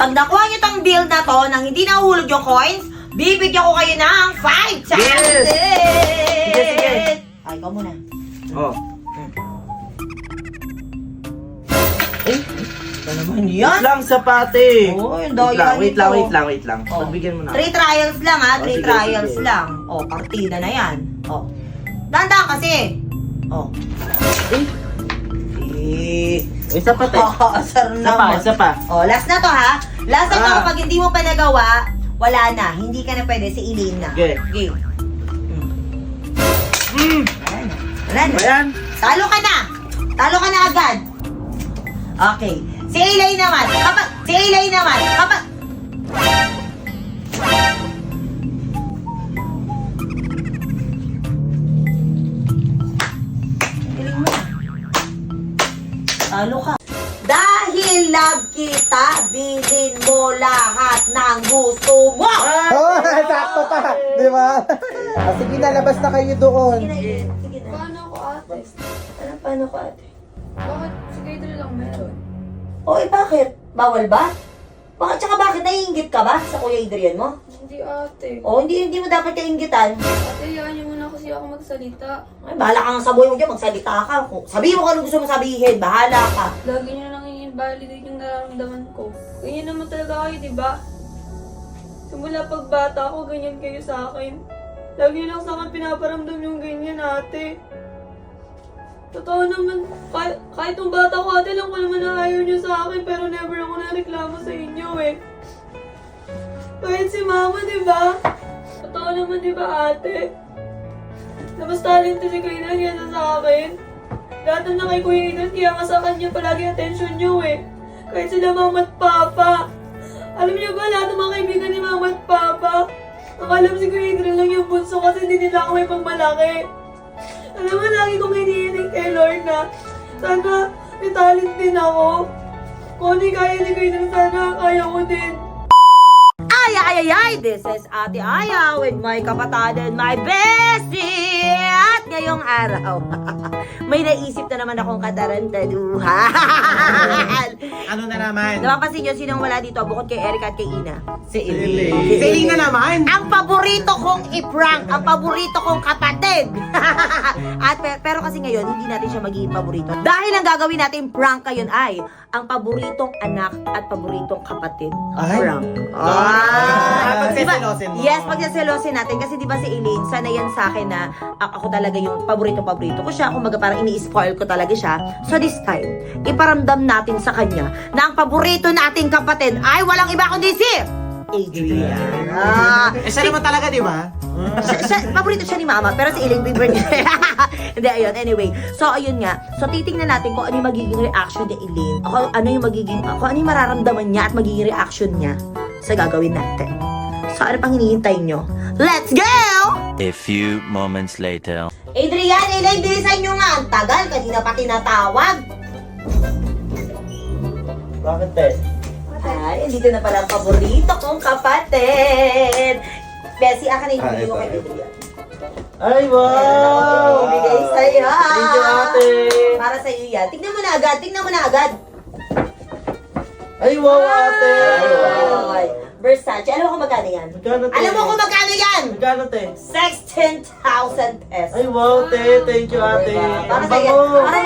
Pag nakuha nyo tong bill na to, nang hindi nahuhulog yung coins, bibigyan ko kayo ng 5 chances! Sige. Ay, ikaw muna. Oh. Ito naman Wait yan. lang, sapate. Oh, yung Wait lang, daya wait lang, nito. wait lang. Oh. Pagbigyan mo na. 3 trials lang ha, 3 sige, trials sige. lang. Oh, partida na yan. Oh. Dahan-dahan kasi. Oh. Isa pa, te. Asar Isa pa, naman. isa pa. Oh, last na to ha. Last na to, Ah. pag hindi mo pa nagawa, wala na. Hindi ka na pwede, si Elaine na. Okay. Okay. Wala na. Ayan. Talo ka na. Talo ka na agad. Okay. Si Elaine naman. Si Elaine naman. Galing mo. Talo ka. Dahil love kita, bilhin mo lahat ng gusto mo. Oh, sakto pa. Di ba? Sige na, labas na kayo doon. Sige na, Elaine. Sige na. Paano ako ate? Paano ka ate? Bakit si Gaydra lang meron? Oy, bakit? Bawal ba? Tsaka bakit naiinggit ka ba sa Kuya Adrian mo? Hindi ate. O, hindi mo dapat kainggitan. Ate, hayaan niyo muna kasi ako magsalita. Ay, bahala ka nga sa buhay mo dyan, magsalita ka. Sabihin mo kung ano gusto mo sabihin, bahala ka. Lagi niyo nang i-invalidate yung nararamdaman ko. Ganyan naman talaga kayo, di ba? Simula pagbata ako, ganyan kayo sa akin. Lagi niyo lang sa akin pinaparamdam yung ganyan, ate. Totoo naman, kahit nung bata ko, ate, lang ko naman na ayaw niyo sa akin, pero never ako nareklamo sa inyo eh. Kahit si mama, di ba? Totoo naman, di ba, ate? Na mas talento si Kuya kaysa sa akin. Lahat na kay Kuya Inan, kaya nga sa kanya palagi attention niyo eh. Kahit sila mama at papa. Alam niyo ba, lahat ng mga kaibigan ni mama at papa, ang alam si Kuya Inan lang yung bunso kasi hindi nila ako may pangmalaki. Alam mo, lagi kong hinihiling kay Lord na sana may talent din ako. Kung ano yung kaya ni Kuya Inan, sana kaya ko din. Ay! This is Ate Aya with my kapatid and my bestie! At ngayong araw, may naisip na naman akong katarantaduhan. Ano na naman? Napapansin nyo, sinong wala dito bukod kay Erica at kay Ina? Si Si Elaine na naman. Ang paborito kong i-prank, ang paborito kong kapatid. Pero kasi ngayon, hindi natin siya magiging paborito. Dahil ang gagawin natin prank ngayon ay ang paboritong anak at paboritong kapatid. Ay. Prank. Pagseselosin mo. Yes, pagseselosin natin. Kasi di ba si Elaine, sana yan sa akin na ako talaga yung paborito ko siya. Kumaga parang ini-spoil ko talaga siya. So this time, iparamdam natin sa kanya na ang paborito nating kapatid ay walang iba kundi si Adrian. Siya naman talaga, di ba? Paborito siya ni Mama, pero si Elaine favorite niya. Hindi, ayun. Anyway, so ayun nga. So titingnan natin kung ano yung magiging reaction ni Elaine. Ano yung mararamdaman niya at magiging reaction niya sa gagawin natin. So ano pang hinihintay nyo? Let's go! A few moments later. Adrian, Elaine, bilisan nyo nga. Ang tagal, kanina pa tinatawag. Bakit, te? Ay, dito na pala ang paborito kong kapatid. Bessie, akin na yung video ko kay Adrian. Ay, wow! Ibigay sa'yo. Thank you, ate. Para sa'yo yan. Tignan mo na agad. Ay, wow, ate! Ay, Versace. Alam mo kung magkano yan? Magkano, te? Alam mo kung magkano yan? Magkano, te? 16,000 pesos. Ay, wow, te. Thank you, ate. Para Ang sa'yo. bango. Para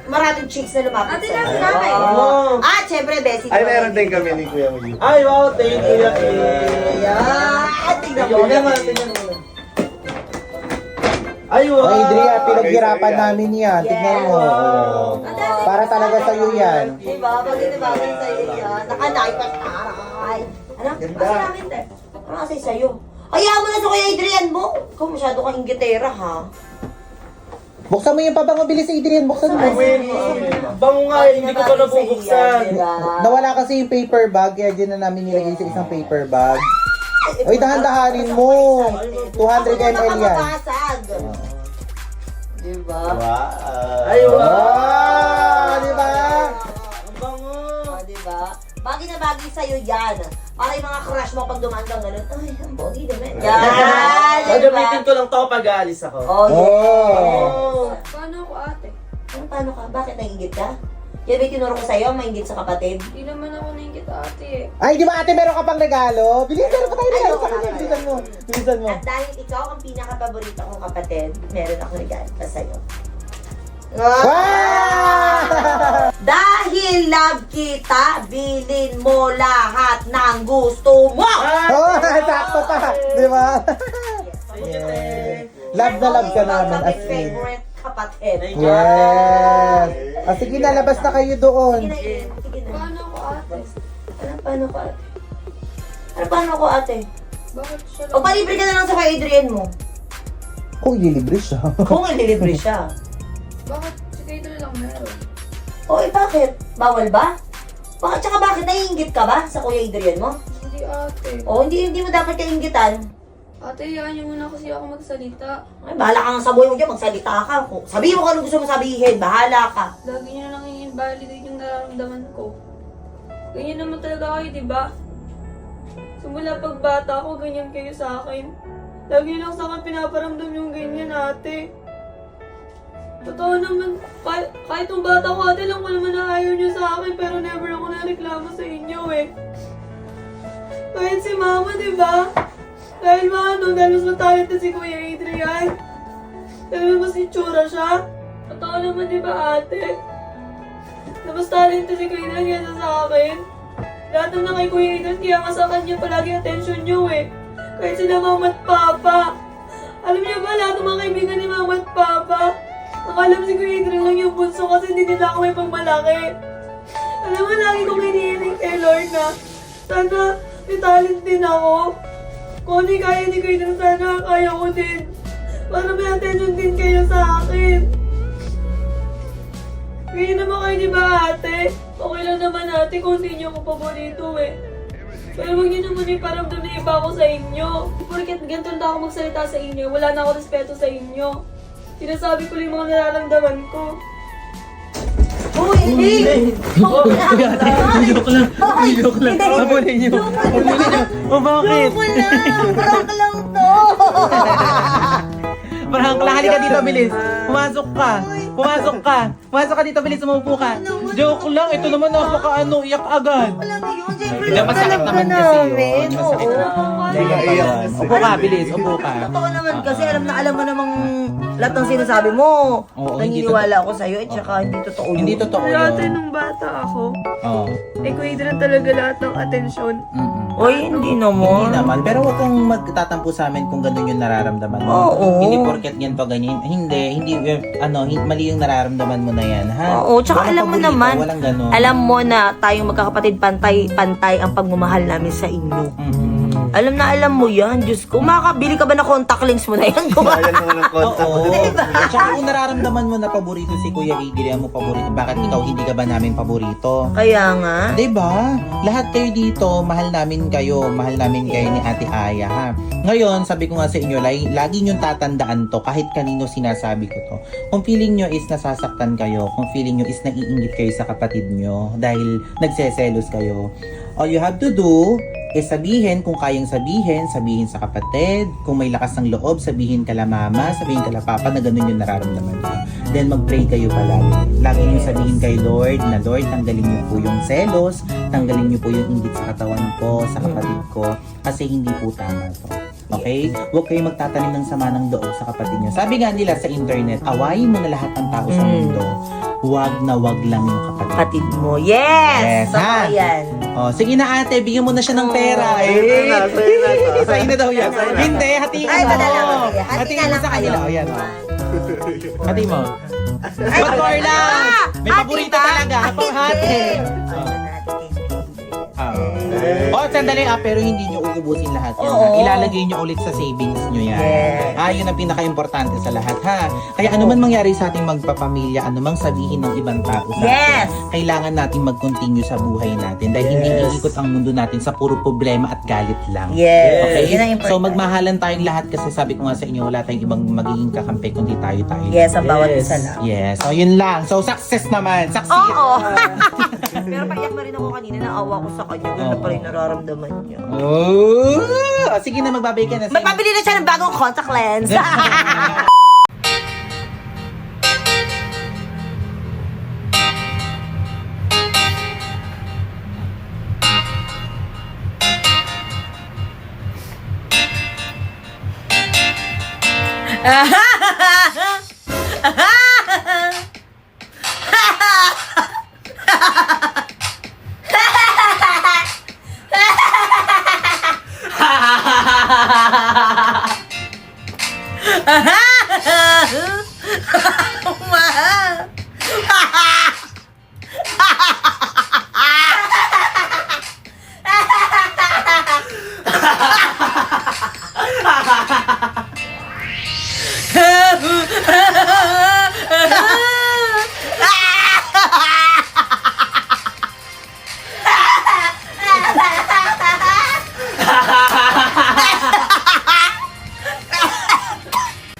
maraming chicks na lumapit Ate, sa'yo. lang namin. Wow. At syempre, Bessie. Ay, meron din kami ni Kuya Will. Ay, wow, thank you, ate. Ayan. Tignan mo. Tingnan mo, tingnan mo. Ay, wow! Oh, Adrian, pinaghirapan namin yan. Tignan mo. Wow. Para talaga sa'yo yan. Diba? Bagay sa'yo yan. Nakanay pa taray. Ano? Ganda. Kasi namin, te. Ano kasi sa'yo? Hayaan mo na sa Kuya Adrian mo. Ikaw masyado kang inggitera, ha? Buksan mo yung pabango, bilis Adrian. Buksan mo. Amin. Bango nga, hindi ko pa nabubuksan. Nawala kasi yung paper bag, kaya dyan na namin nilagay sa isang paper bag. Uy, dahan-dahanin mo. 200 ml yan. Diba? Wow. Ay, wow! Wow! Di ba? Ang bango! Diba? Bagay na bagay sa'yo yan. Para yung mga crush mo pag dumaan kang ganun, ay, ang pogi naman. Yan! Gagamitin ko lang to pag aalis ako. Oh, yeah. Oh. Paano ako ate? Paano ka? Bakit naiingit ka? Yan ba yung tinuro ko sa'yo, maingit sa kapatid? Hindi naman ako naingit ate. Ay, di ba ate, meron ka pang regalo? Bilisan mo tayo regalo sa kanya. Bilisan mo. Bilisan mo. At dahil ikaw ang pinaka-paborito kong kapatid, meron akong regalo pa sa'yo. Wow! Dahil love kita, bilin mo lahat ng gusto mo! Oh, sakto pa. Di ba? Yes. Love na love ka naman, as in. favorite kapatid. Yes. Ah, sige na, labas na kayo doon. Sige na, Ilin. Sige na. Paano ako ate? Paano ko ate? Paano ko ate? Bakit siya O palibre ka na lang sa kay Adrian mo. Kung ililibre siya. Kung ililibre siya. Bakit si Kaito lang meron? O bakit? Bawal ba? Bakit naiinggit ka ba sa Kuya Adrian mo? Hindi ate. O hindi mo dapat kainggitan. Ate, yan yung muna kasi ako magsalita. Ay, bahala ka nga sa buhay mo dyan, magsalita ka. Sabihin mo kung ano gusto mo sabihin, bahala ka. Lagi niyo lang i-invalidate yung nararamdaman ko. Ganyan naman talaga kayo, di ba? Simula pagbata ko, ganyan kayo sa akin. Lagi niyo lang sa akin pinaparamdam yung ganyan, ate. Totoo naman, kahit yung bata ko, ate, lang ko naman na ayaw niyo sa akin, pero never ako nareklamo sa inyo eh. Kahit si mama, di ba? Dahil dahil mas matalent na si Kuya Adrian. Dahil mas itsura siya. Totoo naman, di ba, ate? Na mas talent na si Kuya Adrian kaysa sa akin. Lahat ng kay Kuya Adrian, kaya nga sa kanya palagi attention niyo eh. Kahit sila mama at papa. Alam niyo ba, lahat ng mga kaibigan ni mama at papa, nakalam si Kuya Adrian lang yung bunso kasi hindi nila ako may pagmalaki. Alam mo, lagi kong hinihiling kay Lord na sana may talent din ako. Kung ano yung kaya ni Kuya Adrian, sana kaya ko din. Para may attention din kayo sa akin. Kaya naman kayo, di ba, ate? Okay lang naman, ate, kung hindi niyo ako paborito eh. Pero huwag niyo naman iparamdam na iba ako sa inyo. Porket ganito na ako magsalita sa inyo, wala na ako respeto sa inyo. Sinasabi ko lang yung mga nararamdaman ko. Uy, hindi! Joke lang. Joke lang. Habulin niyo. Habulin niyo. O bakit? Prank lang to! Parang halika dito, bilis. Pumasok ka. Pumasok ka. Pumasok ka dito, bilis. Umupo ka. Joke lang. Ito naman napaka iyak agad. Walang yun, siyempre Hindi, masakit naman kasi yun. Oo. Masakit naman. Upo ka, bilis. Upo ka. Totoo naman kasi alam mo namang lahat ng sinasabi mo. Oo, hindi Naniniwala ako sa'yo at saka hindi totoo yun. Hindi totoo Pero ate, yun. nung bata ako, Oo. Kuya Adrian talaga lahat ng atensyon. Oy, hindi Hindi naman. naman. Pero huwag kang magtatampo sa amin kung ganun yung nararamdaman mo. Oo. Hindi porket yan pa ganyan. Hindi, mali yung nararamdaman mo na yan, ha? Oo, tsaka Walang alam mo paborito, naman, walang ganun. alam mo na tayong magkakapatid pantay ang pagmamahal namin sa inyo. Alam mo yan, Diyos ko. Makakabili ka ba ng contact lens mo na yan? Sayang naman ang kontak ko. Oo. Tsaka kung nararamdaman mo na paborito si Kuya Adrian mo paborito, bakit ikaw hindi ka ba namin paborito? Kaya nga. Diba? Lahat kayo dito, mahal namin kayo ni Ate Aya, ha? Ngayon, sabi ko nga sa inyo, lagi nyo tatandaan to, kahit kanino sinasabi ko to. Kung feeling nyo is nasasaktan kayo, kung feeling nyo is naiingit kayo sa kapatid nyo, dahil nagseselos kayo, all you have to do is sabihin kung kayang sabihin sa kapatid. Kung may lakas ng loob, sabihin kala mama, sabihin kala papa na ganun yung nararamdaman ko. Then mag-pray kayo palagi. Lagi nyo sabihin kay Lord na Lord, tanggalin nyo po yung selos, tanggalin nyo po yung inggit sa katawan ko, sa kapatid ko, kasi hindi po tama to. Okay? Huwag kayo magtatanim ng sama ng loob sa kapatid nyo. Sabi nga nila sa internet, awayin mo na lahat ng tao sa mundo. Huwag na huwag lang yung kapatid. Kapatid mo. Yes! Yes, So, ha? ayan. Oh, sige na ate, bigyan mo na siya ng pera. Sa'yo na, sa'yo na to. Sa'yo na daw yan. Sa'yo na. Hindi, hatiin Ay, mo. madala mo. Hati Hatiin na mo lang sa kanila. kayo. O, yan. Hati mo. But more lang. May Hati paborito ba? talaga. Pang hati. Oh, sandali pero hindi nyo uubusin lahat yan. Oo. Ha? Ilalagay nyo ulit sa savings nyo yan. Yes. Yun ang pinaka-importante sa lahat, ha? Kaya ano man mangyari sa ating magpapamilya, ano mang sabihin ng ibang tao sa Yes. atin, kailangan natin mag-continue sa buhay natin dahil hindi iikot ang mundo natin sa puro problema at galit lang. Yes. Okay? Yun ang important. So magmahalan tayong lahat kasi sabi ko nga sa inyo, wala tayong ibang magiging kakampi kundi tayo. Yes, ang bawat Yes. isa lang. Yes. So yun lang. So success naman. Succeed. Oo. Pero paiyak na rin ako kanina, naawa ko sa kanya. Ganda pa rin nararamdaman niya. Oh! Sige na, magbabay ka na. Magpabili na siya ng bagong contact lens.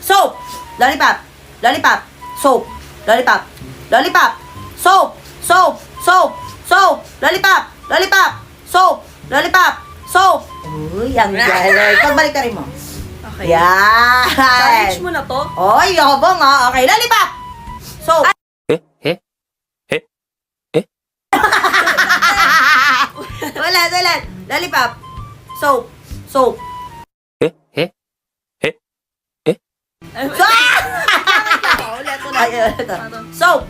Soap! Lollipop! Lollipop! Soap! Lollipop! Lollipop! Soap! Soap! Soap! Soap! Lollipop! Lollipop! Soap! Lollipop! Soap! Uy, ang galing. Pagbalik ka rin mo. Okay. Yan! Challenge mo na to? Oy, yabang ha. Okay, lollipop! Soap! Wala. Lollipop! Soap! Soap! Ay, ito. Soap!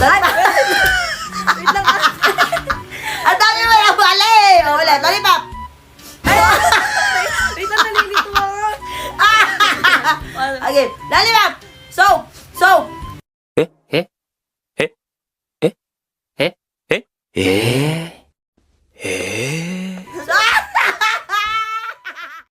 Lollipop! Wait lang ah. Ang dami mo yung bali! O, ulit. Lollipop! Wait lang, nalilito ako. Okay, lollipop! Soap! Soap! Eh?